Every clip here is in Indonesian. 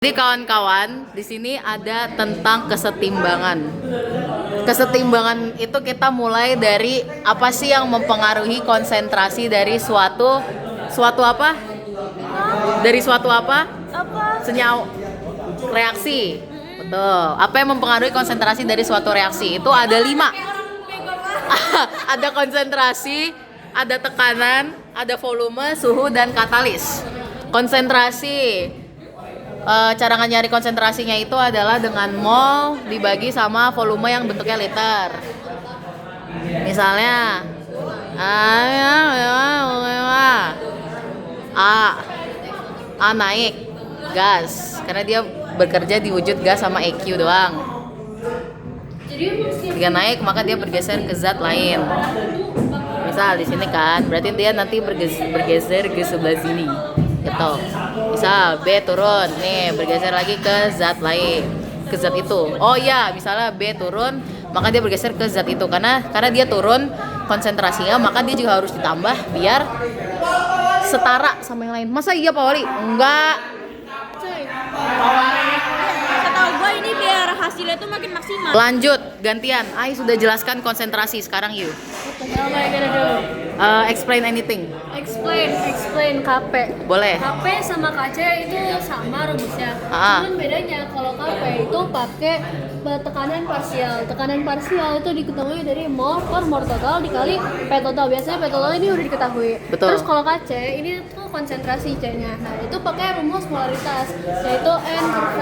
Jadi kawan-kawan, di sini ada tentang kesetimbangan. Kesetimbangan itu kita mulai dari apa sih yang mempengaruhi konsentrasi dari suatu apa? Dari suatu apa? Senyawa reaksi. Betul. Apa yang mempengaruhi konsentrasi dari suatu reaksi? Itu ada 5. Ada konsentrasi, ada tekanan, ada volume, suhu, dan katalis. Konsentrasi. Cara nyari konsentrasinya itu adalah dengan mol dibagi sama volume yang bentuknya liter. Misalnya A naik gas karena dia bekerja di wujud gas sama EQ doang. Jika naik maka dia bergeser ke zat lain. Misal di sini kan, berarti dia nanti bergeser ke sebelah sini. Gitu. Misal B turun, nih bergeser lagi ke zat lain, ke zat itu. Oh iya, misalnya B turun, maka dia bergeser ke zat itu karena dia turun konsentrasinya, maka dia juga harus ditambah biar setara sama yang lain. Masa iya Pak Wali? Enggak. Setahu gue ini biar hasilnya tuh makin maksimal. Lanjut, gantian. Ai sudah jelaskan konsentrasi, sekarang you. Explain anything. Explain KP. Boleh. KP sama KC itu sama rumusnya. Ah. Cuman bedanya kalau KP itu pakai tekanan parsial. Tekanan parsial itu diketahui dari mol per mol total dikali P total. Biasanya P total ini udah diketahui. Betul. Terus kalau KC ini tuh konsentrasi C-nya. Nah, itu pakai rumus molaritas yaitu N per V.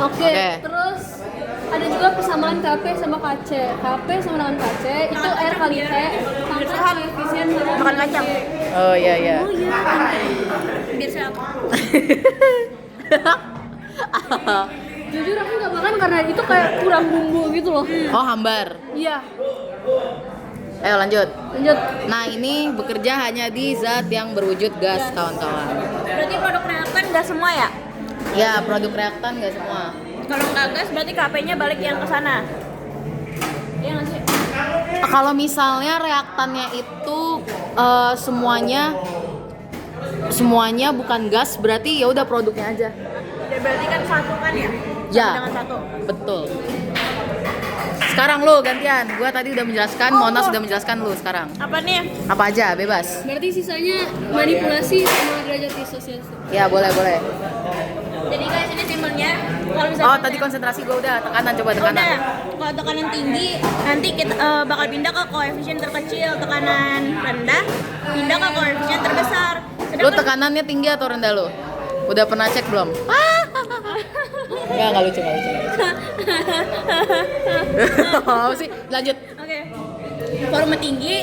Oke. Terus ada juga persamaan KP sama KC. KP sama dengan KC itu R kali T tambah koefisien makan kacang. Oh iya. Oh iya. Biar sehat. Jujur aku nggak makan karena itu kayak kurang bumbu gitu loh. Oh, hambar. Iya. Ayo lanjut. Nah, ini bekerja hanya di zat yang berwujud gas, kawan-kawan. berarti produk reaktan nggak semua ya? Ya, produk reaktan nggak semua. Kalau nggak gas berarti KP-nya balik yang ke sana. Iya nggak sih? Kalau misalnya reaktannya itu semuanya bukan gas, berarti ya udah produknya aja. Ya, berarti kan satu kan ya? Ya. Satu dengan satu. Betul. Sekarang lu gantian. Gua tadi udah menjelaskan, Mona sudah menjelaskan lu sekarang. Apa nih? Apa aja, bebas. Berarti sisanya manipulasi sama derajat disosiasi. Ya, boleh. Jadi guys, ini simpelnya kalau misalnya Oh, tadi konsentrasi gua udah, tekanan coba tekanan. udah, kalau tekanan tinggi nanti kita bakal pindah ke koefisien terkecil, tekanan rendah pindah ke koefisien terbesar. Lu tekanannya tinggi atau rendah lu? Udah pernah cek belum? Enggak lucu. Oh, sih, lanjut. Oke. Volume tinggi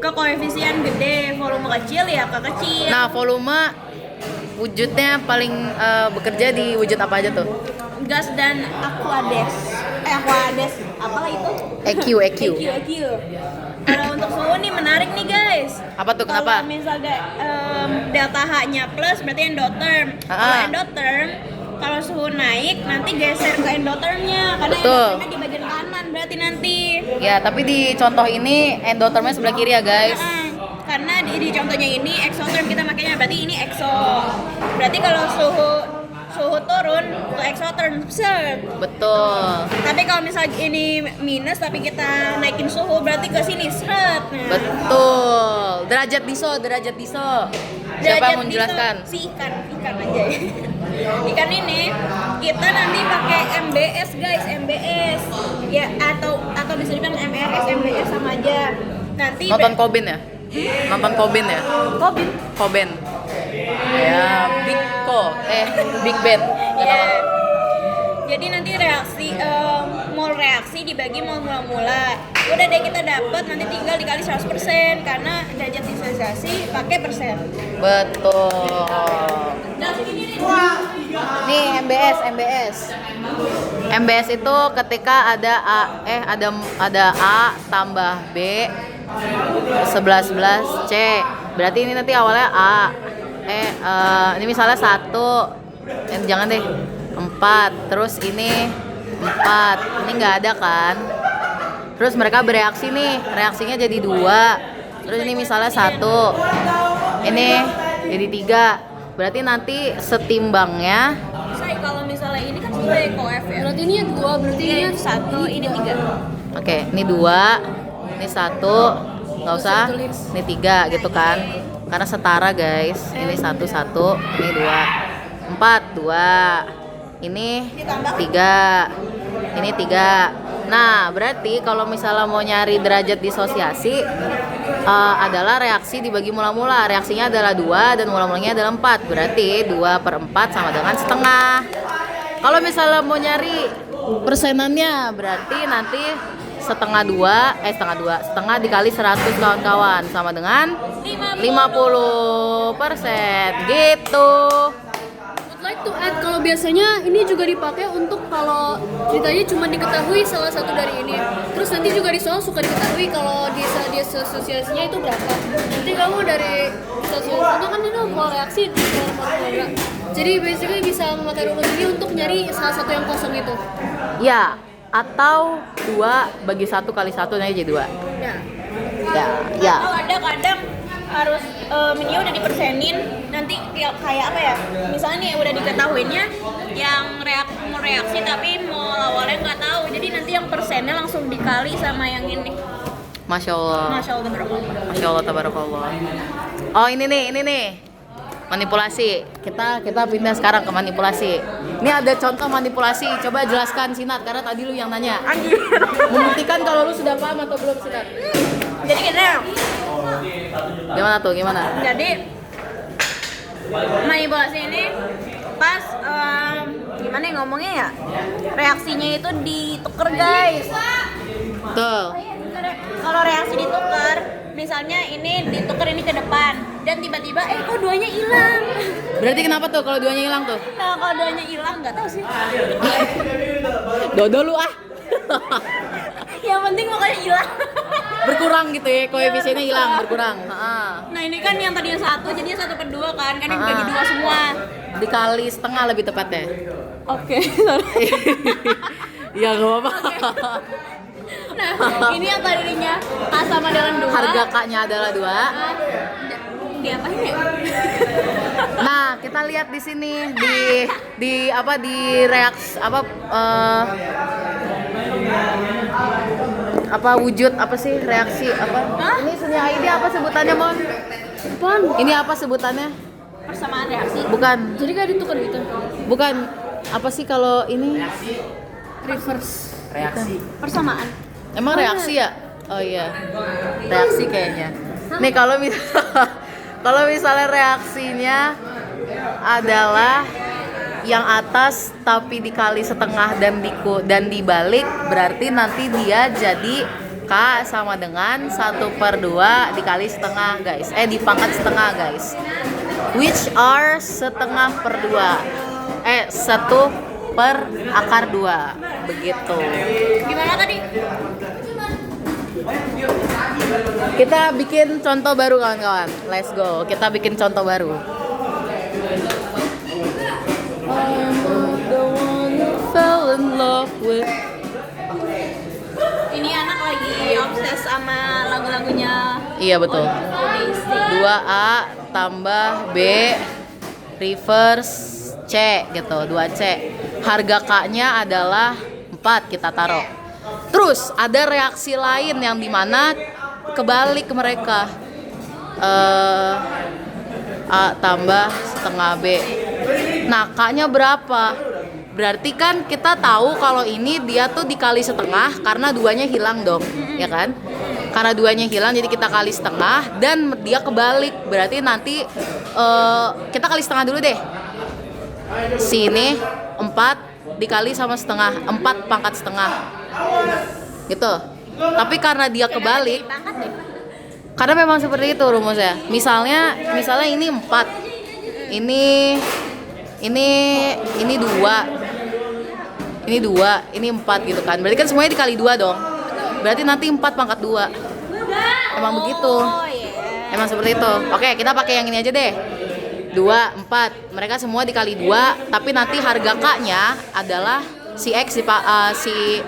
ke koefisien gede, volume kecil ya ke kecil. Nah, volume wujudnya paling bekerja di wujud apa aja tuh? Gas dan aquades. Apalah itu? EQ. EQ. Kalau untuk suhu nih menarik nih guys. Apa tuh, kenapa? Kalau misalnya delta H-nya plus berarti endotherm. Kalau endotherm, kalau suhu naik nanti geser ke endothermnya karena Betul. endothermnya di bagian kanan berarti nanti. Ya, tapi di contoh ini endothermnya sebelah kiri ya, guys. Karena di contohnya ini exotherm kita makanya berarti ini exo. Berarti kalau suhu turun ke exotherm set. Betul. Tapi kalau misalnya ini minus tapi kita naikin suhu berarti ke sini set. Nah, Betul. Derajat diso. Siapa yang mau menjelaskan? Si ikan aja ya. Ikan ini kita nanti pakai MBS guys, MBS. Ya atau bisa dibilang MRS, MBS sama aja. Nanti Nonton Coben ya? Nonton Coben ya? Coben. Ya, Big Ben. Nggak tahu. Jadi nanti mol reaksi dibagi mol mula-mula. Udah deh kita dapat nanti tinggal dikali 100% karena derajat disosiasi pakai persen. Betul. Nah, ini Nih MBS itu ketika ada A tambah B 11 C. Berarti ini nanti awalnya A. Ini misalnya 1. Jangan deh. 4. Terus ini 4. Ini nggak ada kan? Terus mereka bereaksi nih. Reaksinya jadi 2. Terus ini misalnya 1. Ini jadi 3. berarti nanti setimbangnya. Say, kalau misalnya ini kan sebagai koef ya. Berarti ini 2, berarti ini 1, ini 3. Oke, ini 2, ini 1, nggak usah, ini 3 gitu kan? Karena setara guys. Ini 1, 1, ini 2, 4, 2, ini 3, ini 3. Nah, berarti kalau misalnya mau nyari derajat disosiasi adalah reaksi dibagi mula-mula. Reaksinya adalah 2 dan mula-mulanya adalah 4. Berarti 2/4 sama dengan setengah. Kalau misalnya mau nyari persenannya, berarti nanti setengah dikali 100 kawan-kawan sama dengan 50% gitu. like to add, kalau biasanya ini juga dipakai untuk kalau ceritanya cuma diketahui salah satu dari ini, terus nanti juga di soal suka diketahui kalau di asosiasinya itu berapa. Nanti kamu dari asosiasinya kan itu mau reaksi formula, jadi basically bisa memakai rumus ini untuk nyari salah satu yang kosong itu Ya, atau 2 bagi 1 kali 1 jadi 2. ya. Ya. Atau ada kadang harus ini udah dipersenin, nanti kayak apa ya, misalnya nih udah diketahuinya yang mau reaksi tapi mau awalnya nggak tahu, jadi nanti yang persennya langsung dikali sama yang ini. Masya Allah. Masya Allah, tabarakallah. Masya Allah, tabarakallah. Oh ini nih manipulasi. Kita pindah sekarang ke manipulasi. Ini ada contoh manipulasi. Coba jelaskan Sinat, karena tadi lu yang nanya. Membuktikan kalau lu sudah paham atau belum, Sinat. Jadi kita Gimana tuh? Gimana? jadi manipulasi ini pas gimana ya ngomongnya ya, reaksinya itu ditukar guys. Tuh. Kalau reaksi ditukar, misalnya ini ditukar ini ke depan dan tiba-tiba kok duanya hilang. Berarti kenapa tuh kalau 2-nya hilang tuh? Nah kalau duanya hilang nggak tahu sih. Dodo lu ah. Yang penting pokoknya hilang. Berkurang gitu ya, koefisiennya hilang, berkurang. Nah ini kan yang tadinya 1 jadinya 1/2 kan yang dibagi 2 semua. Dikali setengah lebih tepatnya. Oke. Ya gak apa-apa. Nah ini yang tadinya K sama dengan 2. Harga K-nya adalah 2. Diapain ya? Nah, kita lihat di sini di reaks wujud apa sih reaksi apa? Hah? Ini seni ID apa sebutannya, Mon? Apaan? Ini apa sebutannya? Persamaan reaksi. Bukan. Jadi kayak ditukar gitu. Bukan. Apa sih kalau ini? Reverse. Persamaan. Emang reaksi ya? Oh iya. Reaksi kayaknya. Nih kalau misalnya reaksinya adalah yang atas tapi dikali setengah dan dibalik, berarti nanti dia jadi K sama dengan 1/2 dikali setengah guys. Dipangkat setengah guys. Which are setengah per 2. 1/2. Begitu. Gimana tadi? Kita bikin contoh baru kawan-kawan. Let's go. Kita bikin contoh baru. The one who fell in love with. Ini anak lagi obses sama lagu-lagunya. Iya betul. Odyssey. 2A tambah B reverse C gitu. 2C. Harga K-nya adalah 4 kita taruh. Terus ada reaksi lain yang dimana kebalik mereka. A tambah setengah B. Nah, K-nya berapa? Berarti kan kita tahu kalau ini dia tuh dikali setengah karena 2-nya hilang dong, ya kan? Karena 2-nya hilang jadi kita kali setengah dan dia kebalik. Berarti nanti kita kali setengah dulu deh. Sini 4 dikali sama setengah, 4 pangkat setengah. Gitu. Tapi karena dia kebalik, karena memang seperti itu rumusnya. Misalnya ini 4. Ini 2. Ini 2, ini 4 gitu kan. Berarti kan semuanya dikali 2 dong. Berarti nanti 4 pangkat 2. Emang begitu. Emang seperti itu. Oke, kita pakai yang ini aja deh. 2, 4. Mereka semua dikali 2, tapi nanti harga K-nya adalah si X si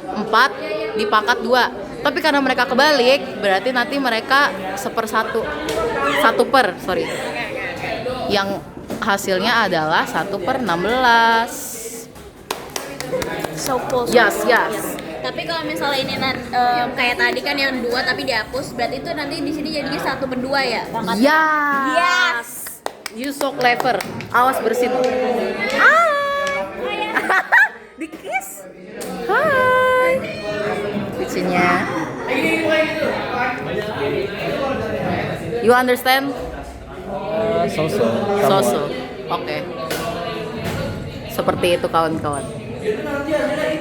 4 dipangkat 2. Tapi karena mereka kebalik, berarti nanti mereka 1/1. Yang hasilnya adalah 1/16. So close. Yes, yes. Tapi kalau misalnya ini kayak tadi kan yang 2 tapi dihapus, berarti itu nanti di sini jadinya 1/2 ya? Pangkatnya? Yes. You so clever. Awas bersin. Di kiss. Hai. Lucunya. You understand? So-so. So-so. Oke. Seperti itu kawan-kawan.